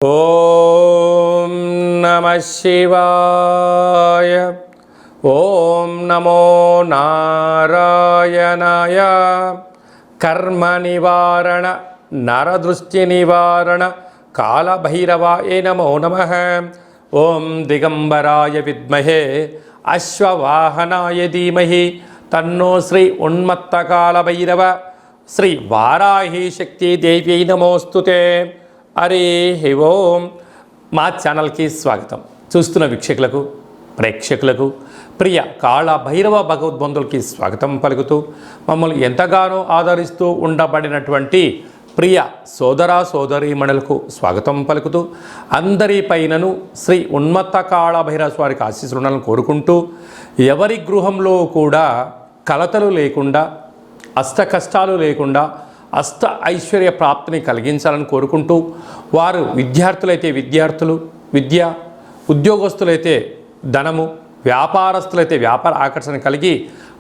ఓం నమః శివాయ. ఓం నమో నారాయణాయ. కర్మ నివారణ నరదృష్టి నివారణ కాళభైరవాయ నమో నమః. ఓం దిగంబరాయ విద్మహే అశ్వవాహనాయ ధీమహి తన్నో శ్రీ ఉన్మత్త కాళభైరవ శ్రీ వారాహి శక్తి దేవ్యై నమోస్తుతే. హరి ఓం. మా ఛానల్కి స్వాగతం. చూస్తున్న వీక్షకులకు ప్రేక్షకులకు ప్రియ కాళభైరవ భగవద్బంధులకి స్వాగతం పలుకుతూ మమ్మల్ని ఎంతగానో ఆదరిస్తూ ఉండబడినటువంటి ప్రియ సోదర సోదరీమణులకు స్వాగతం పలుకుతూ అందరి పైనను శ్రీ ఉన్మత్త కాళభైరవ స్వారికి ఆశీస్సులను కోరుకుంటూ ఎవరి గృహంలో కూడా కలతలు లేకుండా అష్ట కష్టాలు లేకుండా అష్ట ఐశ్వర్య ప్రాప్తిని కలిగించాలని కోరుకుంటూ వారు విద్యార్థులైతే విద్యార్థులు విద్య, ఉద్యోగస్తులైతే ధనము, వ్యాపారస్తులైతే వ్యాపార ఆకర్షణ కలిగి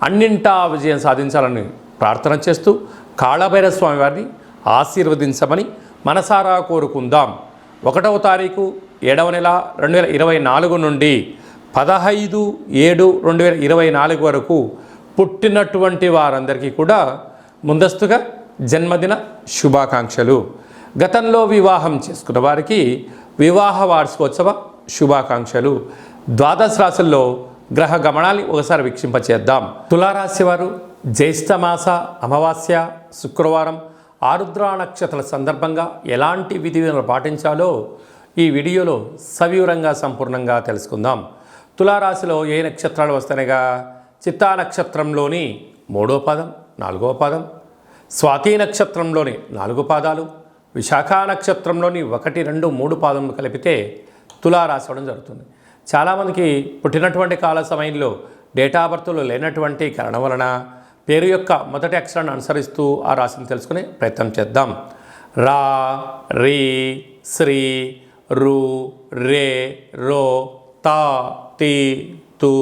అన్నింటా విజయం సాధించాలని ప్రార్థన చేస్తూ కాళభైరవ స్వామి వారిని ఆశీర్వదించమని మనసారా కోరుకుందాం. 1వ తారీఖు 7వ నెల 2024 నుండి 15/7/2024 వరకు పుట్టినటువంటి వారందరికీ కూడా ముందస్తుగా జన్మదిన శుభాకాంక్షలు. గతంలో వివాహం చేసుకున్న వారికి వివాహ వార్షికోత్సవ శుభాకాంక్షలు. ద్వాదశ రాశుల్లో గ్రహ గమనాన్ని ఒకసారి వీక్షింపచేద్దాం. తులారాశి వారు జ్యేష్ఠమాస అమావాస్య శుక్రవారం ఆరుద్ర నక్షత్రాల సందర్భంగా ఎలాంటి విధులను పాటించాలో ఈ వీడియోలో సవివరంగా సంపూర్ణంగా తెలుసుకుందాం. తులారాశిలో ఏ నక్షత్రాలు వస్తాయిగా చిత్తా నక్షత్రంలోని 3వ పాదం, 4వ పాదం, స్వాతి నక్షత్రంలోని 4 పాదాలు, విశాఖ నక్షత్రంలోని 1, 2, 3 పాదములు కలిపితే తులారాశి అవడం జరుగుతుంది. చాలామందికి పుట్టినటువంటి కాల సమయంలో డేటా బర్త్లు లేనటువంటి కారణం వలన పేరు యొక్క మొదటి అక్షరాన్ని అనుసరిస్తూ ఆ రాశిని తెలుసుకునే ప్రయత్నం చేద్దాం. రా, రీ, శ్రీ, రు, రే, రో, తా, తి, తు,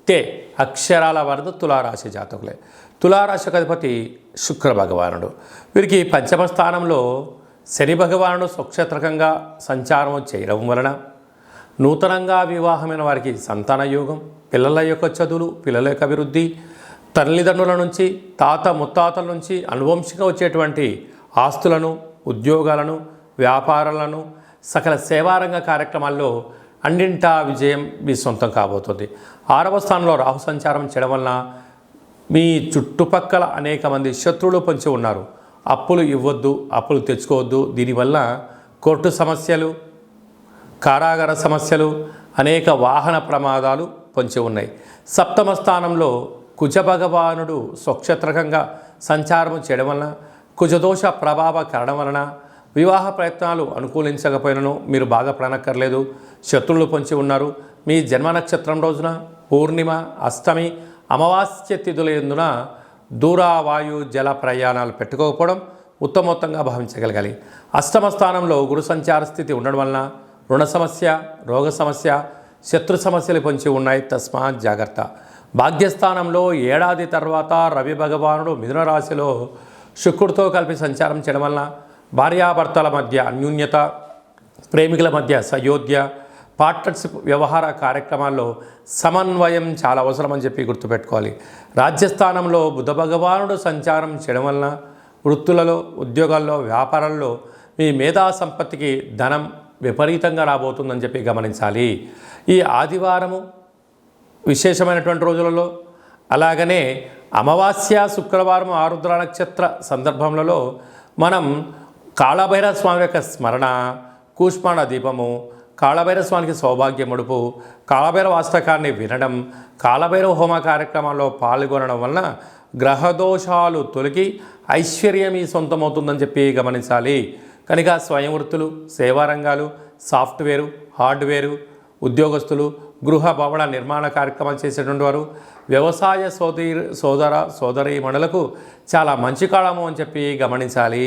తే అక్షరాల వరద తులారాశి జాతకులే. తులారాశికి అధిపతి శుక్ర భగవానుడు. వీరికి పంచమ స్థానంలో శని భగవానుడు స్వక్షేత్రకంగా సంచారం చేయడం వలన నూతనంగా వివాహమైన వారికి సంతాన యోగం, పిల్లల యొక్క చదువులు, పిల్లల యొక్క అభివృద్ధి, తల్లిదండ్రుల నుంచి తాత ముత్తాతల నుంచి అనువంశికంగా వచ్చేటువంటి ఆస్తులను, ఉద్యోగాలను, వ్యాపారాలను, సకల సేవారంగ కార్యక్రమాల్లో అన్నింటా విజయం మీ సొంతం కాబోతుంది. 6వ స్థానంలో రాహు సంచారం చేయడం వలన మీ చుట్టుపక్కల అనేక మంది శత్రువులు పొంచి ఉన్నారు. అప్పులు ఇవ్వద్దు, అప్పులు తెచ్చుకోవద్దు. దీనివల్ల కోర్టు సమస్యలు, కారాగార సమస్యలు, అనేక వాహన ప్రమాదాలు పొంచి ఉన్నాయి. 7వ స్థానంలో కుజ భగవానుడు స్వక్షేత్రకంగా సంచారం చేయడం వలన కుజదోష ప్రభావ కారణం వలన వివాహ ప్రయత్నాలు అనుకూలించకపోయినను మీరు బాధపడనక్కర్లేదు. శత్రువులు పొంచి ఉన్నారు. మీ జన్మ నక్షత్రం రోజున పూర్ణిమ, అష్టమి, అమావాస్య తిథుల యందున దూరావాయు జల ప్రయాణాలు పెట్టుకోకపోవడం ఉత్తమోత్తంగా భావించగలగాలి. 8వ స్థానంలో గురు సంచార స్థితి ఉండడం వలన రుణ సమస్య, రోగ సమస్య, శత్రు సమస్యలు పొంచి ఉన్నాయి. తస్మాత్ జాగ్రత్త. భాగ్యస్థానంలో ఏడాది తర్వాత రవి భగవానుడు మిథున రాశిలో శుక్రుడితో కలిపి సంచారం చేయడం వలన భార్యాభర్తల మధ్య అన్యూన్యత, ప్రేమికుల మధ్య సయోధ్య, పార్ట్నర్షిప్ వ్యవహార కార్యక్రమాల్లో సమన్వయం చాలా అవసరం అని చెప్పి గుర్తుపెట్టుకోవాలి. రాజ్యస్థానంలో బుధ భగవానుడు సంచారం చేయడం వలన వృత్తులలో, ఉద్యోగాల్లో, వ్యాపారాల్లో మీ మేధా సంపత్తికి ధనం విపరీతంగా రాబోతుందని చెప్పి గమనించాలి. ఈ ఆదివారము విశేషమైనటువంటి రోజులలో, అలాగనే అమావాస్య శుక్రవారం ఆరుద్ర నక్షత్ర సందర్భములలో మనం కాళభైరవ స్వామి యొక్క స్మరణ, కూష్మాండ దీపము, కాళభైరవ స్వామికి సౌభాగ్య ముడుపు, కాళభైరవ అష్టకాన్ని వినడం, కాళభైరవ హోమ కార్యక్రమాల్లో పాల్గొనడం వలన గ్రహదోషాలు తొలగి ఐశ్వర్యం మీ సొంతమవుతుందని చెప్పి గమనించాలి. కనుక స్వయం వృత్తులు, సేవారంగాలు, సాఫ్ట్వేరు, హార్డ్వేరు, ఉద్యోగస్తులు, గృహ భవన నిర్మాణ కార్యక్రమాలు చేసేటువంటి వారు, వ్యవసాయ సోదర సోదరీమణులకు చాలా మంచి కాలము అని చెప్పి గమనించాలి.